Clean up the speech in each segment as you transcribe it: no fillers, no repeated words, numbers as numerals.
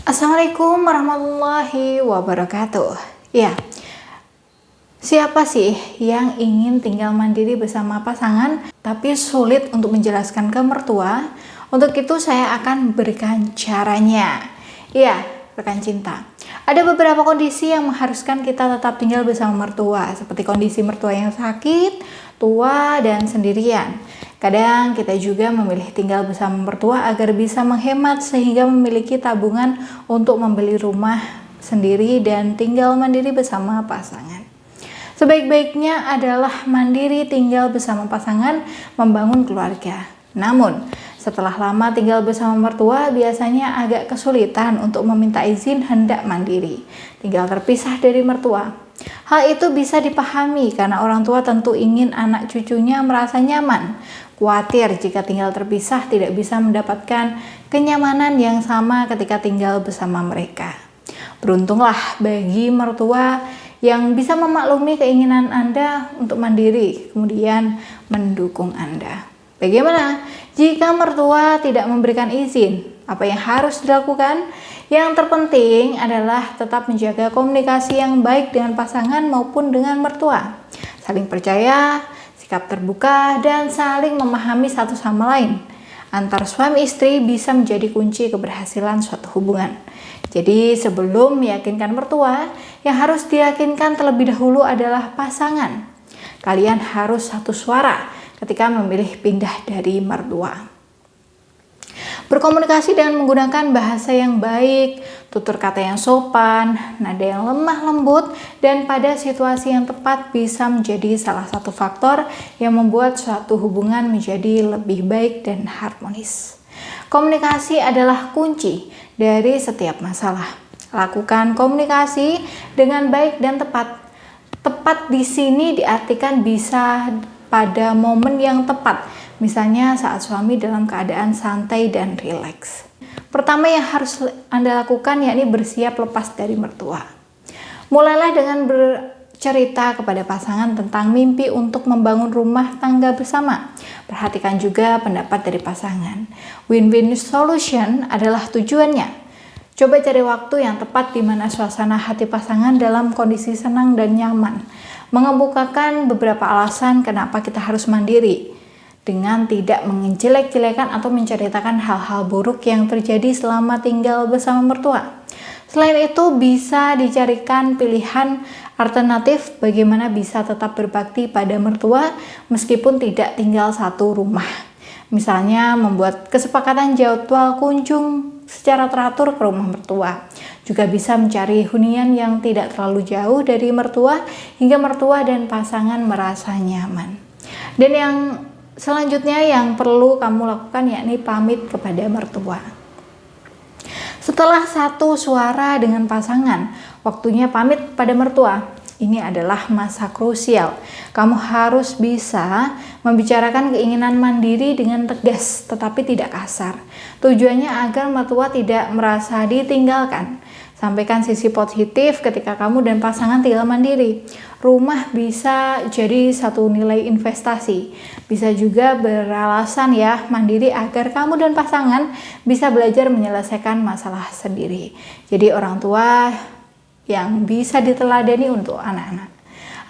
Assalamualaikum warahmatullahi wabarakatuh. Ya, siapa sih yang ingin tinggal mandiri bersama pasangan tapi sulit untuk menjelaskan ke mertua? Untuk itu saya akan berikan caranya. Ya, rekan cinta. Ada beberapa kondisi yang mengharuskan kita tetap tinggal bersama mertua, seperti kondisi mertua yang sakit, tua, dan sendirian. Kadang kita juga memilih tinggal bersama mertua agar bisa menghemat sehingga memiliki tabungan untuk membeli rumah sendiri dan tinggal mandiri bersama pasangan. Sebaik-baiknya adalah mandiri tinggal bersama pasangan, membangun keluarga. Namun, setelah lama tinggal bersama mertua, biasanya agak kesulitan untuk meminta izin hendak mandiri, tinggal terpisah dari mertua. Hal itu bisa dipahami karena orang tua tentu ingin anak cucunya merasa nyaman. Khawatir jika tinggal terpisah tidak bisa mendapatkan kenyamanan yang sama ketika tinggal bersama mereka. Beruntunglah bagi mertua yang bisa memaklumi keinginan Anda untuk mandiri, kemudian mendukung Anda. Bagaimana jika mertua tidak memberikan izin? Apa yang harus dilakukan? Yang terpenting adalah tetap menjaga komunikasi yang baik dengan pasangan maupun dengan mertua. Saling percaya, sikap terbuka, dan saling memahami satu sama lain. Antar suami istri bisa menjadi kunci keberhasilan suatu hubungan. Jadi sebelum meyakinkan mertua, yang harus diyakinkan terlebih dahulu adalah pasangan. Kalian harus satu suara ketika memilih pindah dari mertua. Berkomunikasi dengan menggunakan bahasa yang baik, tutur kata yang sopan, nada yang lemah lembut, dan pada situasi yang tepat bisa menjadi salah satu faktor yang membuat suatu hubungan menjadi lebih baik dan harmonis. Komunikasi adalah kunci dari setiap masalah. Lakukan komunikasi dengan baik dan tepat. Tepat di sini diartikan bisa pada momen yang tepat, misalnya saat suami dalam keadaan santai dan rileks. Pertama yang harus Anda lakukan yakni bersiap lepas dari mertua. Mulailah dengan bercerita kepada pasangan tentang mimpi untuk membangun rumah tangga bersama. Perhatikan juga pendapat dari pasangan. Win-win solution adalah tujuannya. Coba cari waktu yang tepat di mana suasana hati pasangan dalam kondisi senang dan nyaman. Mengemukakan beberapa alasan kenapa kita harus mandiri, dengan tidak menjelek-jelekan atau menceritakan hal-hal buruk yang terjadi selama tinggal bersama mertua. Selain itu, bisa dicarikan pilihan alternatif bagaimana bisa tetap berbakti pada mertua meskipun tidak tinggal satu rumah. Misalnya membuat kesepakatan jadwal kunjung secara teratur ke rumah mertua. Juga bisa mencari hunian yang tidak terlalu jauh dari mertua hingga mertua dan pasangan merasa nyaman. Dan yang selanjutnya yang perlu kamu lakukan yakni pamit kepada mertua. Setelah satu suara dengan pasangan, waktunya pamit pada mertua. Ini adalah masa krusial. Kamu harus bisa membicarakan keinginan mandiri dengan tegas tetapi tidak kasar. Tujuannya agar mertua tidak merasa ditinggalkan. Sampaikan sisi positif ketika kamu dan pasangan tinggal mandiri. Rumah bisa jadi satu nilai investasi. Bisa juga beralasan ya mandiri agar kamu dan pasangan bisa belajar menyelesaikan masalah sendiri. Jadi orang tua yang bisa diteladani untuk anak-anak.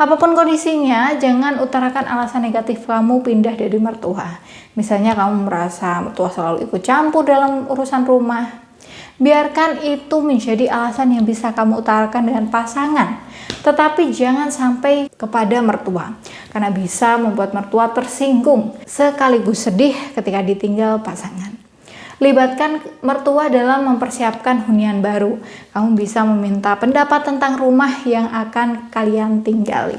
Apapun kondisinya, jangan utarakan alasan negatif kamu pindah dari mertua. Misalnya kamu merasa mertua selalu ikut campur dalam urusan rumah. Biarkan itu menjadi alasan yang bisa kamu utarakan dengan pasangan. Tetapi jangan sampai kepada mertua, karena bisa membuat mertua tersinggung sekaligus sedih ketika ditinggal pasangan. Libatkan mertua dalam mempersiapkan hunian baru. Kamu bisa meminta pendapat tentang rumah yang akan kalian tinggali.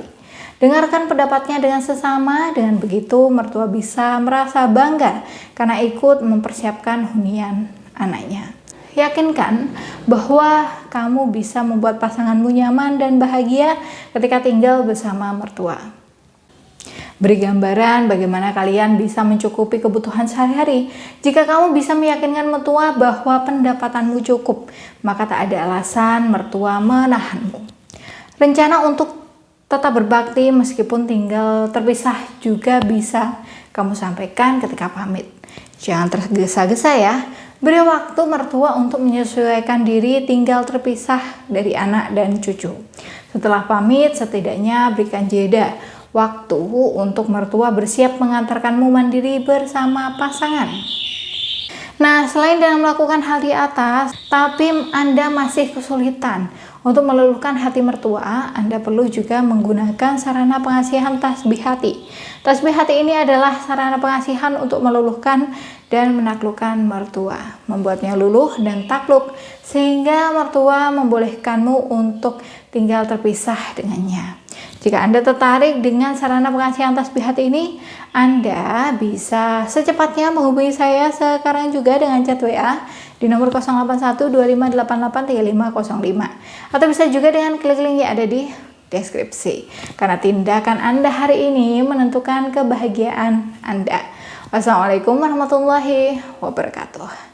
Dengarkan pendapatnya dengan sesama, dengan begitu mertua bisa merasa bangga karena ikut mempersiapkan hunian anaknya. Yakinkan bahwa kamu bisa membuat pasanganmu nyaman dan bahagia ketika tinggal bersama mertua. Beri gambaran bagaimana kalian bisa mencukupi kebutuhan sehari-hari. Jika kamu bisa meyakinkan mertua bahwa pendapatanmu cukup, maka tak ada alasan mertua menahanmu. Rencana untuk tetap berbakti meskipun tinggal terpisah juga bisa kamu sampaikan ketika pamit. Jangan tergesa-gesa ya. Beri waktu mertua untuk menyesuaikan diri tinggal terpisah dari anak dan cucu. Setelah pamit, setidaknya berikan jeda waktu untuk mertua bersiap mengantarkanmu mandiri bersama pasangan. Nah, selain dalam melakukan hal di atas, tapi Anda masih kesulitan untuk meluluhkan hati mertua, Anda perlu juga menggunakan sarana pengasihan tasbih hati. Tasbih hati ini adalah sarana pengasihan untuk meluluhkan dan menaklukkan mertua, membuatnya luluh dan takluk, sehingga mertua membolehkanmu untuk tinggal terpisah dengannya. Jika Anda tertarik dengan sarana pengasihan tasbih hati ini, Anda bisa secepatnya menghubungi saya sekarang juga dengan chat WA di nomor 081258835505, atau bisa juga dengan klik link yang ada di deskripsi. Karena tindakan Anda hari ini menentukan kebahagiaan Anda. Wassalamualaikum warahmatullahi wabarakatuh.